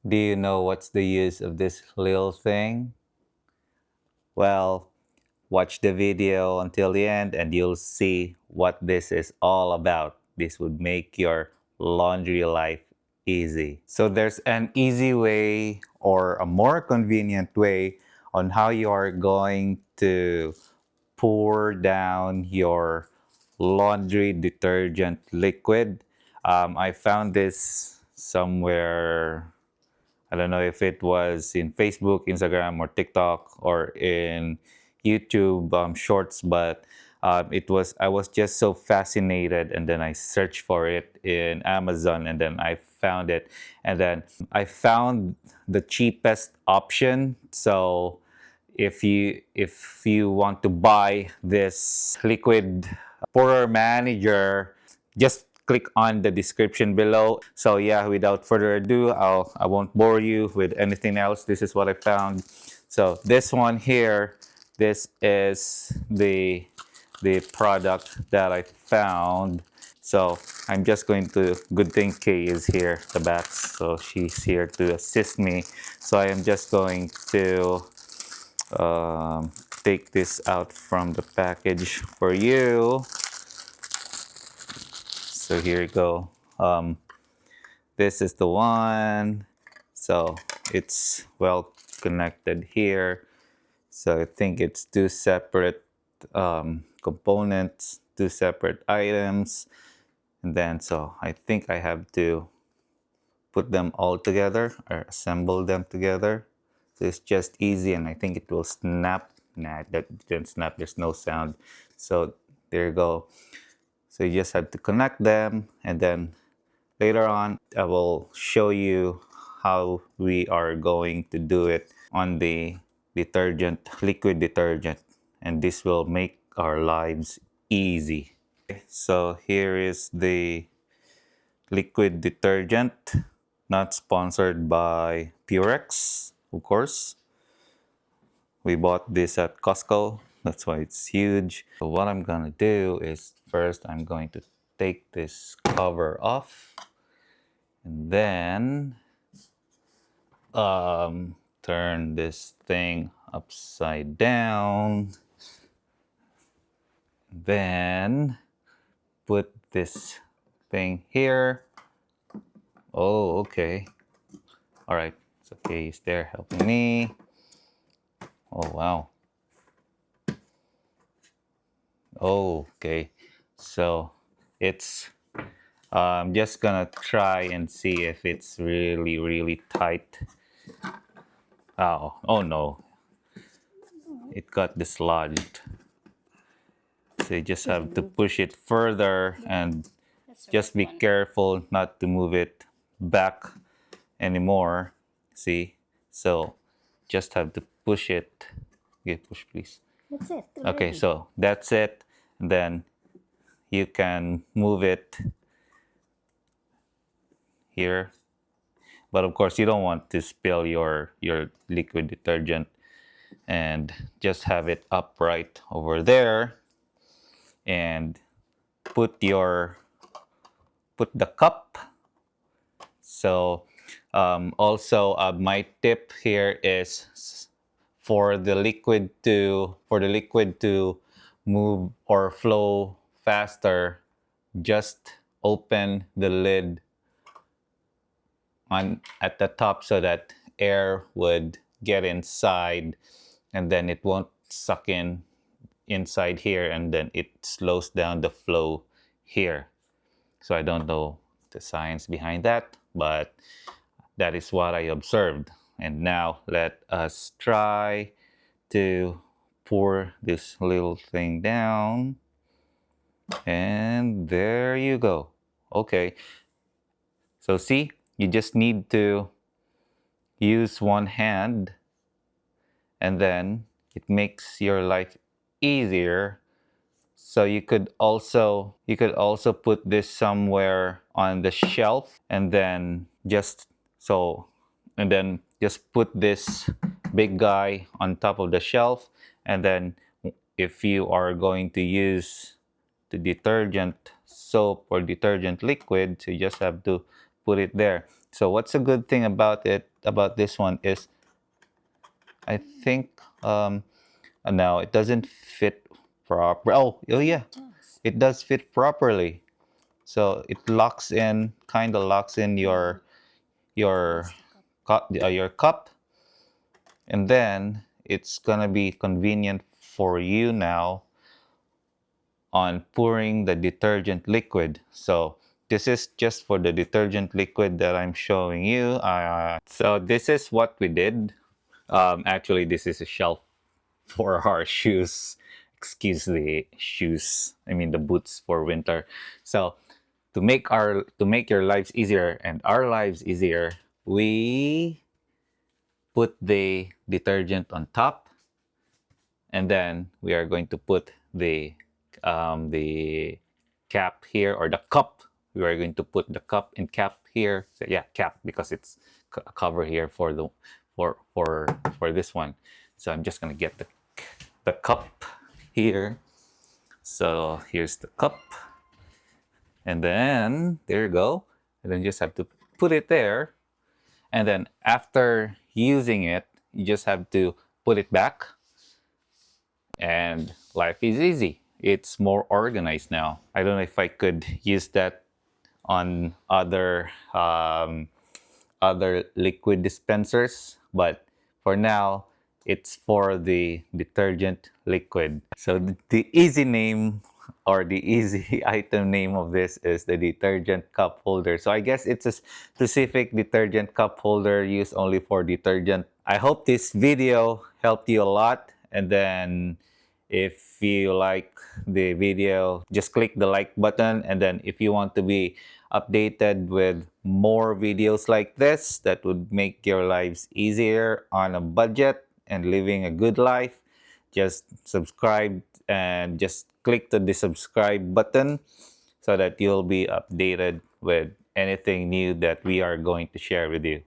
Do you know what's the use of this little thing? Well, watch the video until the end and you'll see what this is all about. This would make your laundry life easy. So there's an easy way or a more convenient way on how you are going to pour down your laundry detergent liquid. I found this somewhere. I don't know if it was in Facebook, Instagram, or TikTok, or in YouTube Shorts, but it was. I was just so fascinated, and then I searched for it in Amazon, and then I found it, and then I found the cheapest option. So if you want to buy this liquid pourer manager, just click on the description below. So yeah, without further ado, I won't bore you with anything else. This is what I found. So this one here, this is the product that I found. So I'm just going to, good thing Kay is here, the back, so she's here to assist me. So I am just going to take this out from the package for you. So here you go. This is the one. So it's well connected here. So I think it's two separate components, two separate items. And then so I think I have to put them all together or assemble them together. So it's just easy, and I think it will snap. Nah, that didn't snap, there's no sound. So there you go. So you just have to connect them, and then later on I will show you how we are going to do it on the detergent, liquid detergent, and this will make our lives easy. So here is the liquid detergent, not sponsored by Purex, of course. We bought this at Costco, that's why it's huge. So what I'm gonna do is first I'm going to take this cover off, and then turn this thing upside down, then put this thing here. Oh, okay. All right, it's okay, he's there helping me. Oh, wow. Oh, okay. So it's, I'm just gonna try and see if it's really, really tight. Oh no. It got dislodged. So you just have to push it further and just be careful not to move it back anymore. See? So just have to push it. Okay, push please. That's it. Okay, so that's it. Then you can move it here. But of course, you don't want to spill your liquid detergent, and just have it upright over there, and put the cup. So also my tip here is for the liquid to move or flow faster, just open the lid on at the top so that air would get inside, and then it won't suck in inside here, and then it slows down the flow here. So I don't know the science behind that, but that is what I observed. And now let us try to pour this little thing down, and there you go. Okay, so see, you just need to use one hand, and then it makes your life easier. So you could also put this somewhere on the shelf, and then just put this big guy on top of the shelf, and then if you are going to use the detergent soap or detergent liquid, so you just have to put it there. So what's a good thing about this one is I think now it doesn't fit proper. Oh yeah, it does fit properly. So it locks in, kind of locks in your your cup, and then it's gonna be convenient for you now on pouring the detergent liquid. So this is just for the detergent liquid that I'm showing you. So this is what we did. Actually, this is a shelf for our shoes. Excuse the shoes. I mean the boots for winter. So to make your lives easier and our lives easier, we put the detergent on top, and then we are going to put the cap here, or the cup. We are going to put the cup and cap here. So yeah, cap, because it's a cover here for the for this one. So I'm just gonna get the cup here. So here's the cup, and then there you go. And then you just have to put it there, and then after using it, you just have to put it back, and life is easy. It's more organized now. I don't know if I could use that on other liquid dispensers, but for now, it's for the detergent liquid. So the easy name, or the easy item name of this, is the detergent cup holder. So I guess it's a specific detergent cup holder used only for detergent. I hope this video helped you a lot. And then if you like the video, just click the like button. And then if you want to be updated with more videos like this that would make your lives easier on a budget and living a good life, just subscribe and just click the subscribe button so that you'll be updated with anything new that we are going to share with you.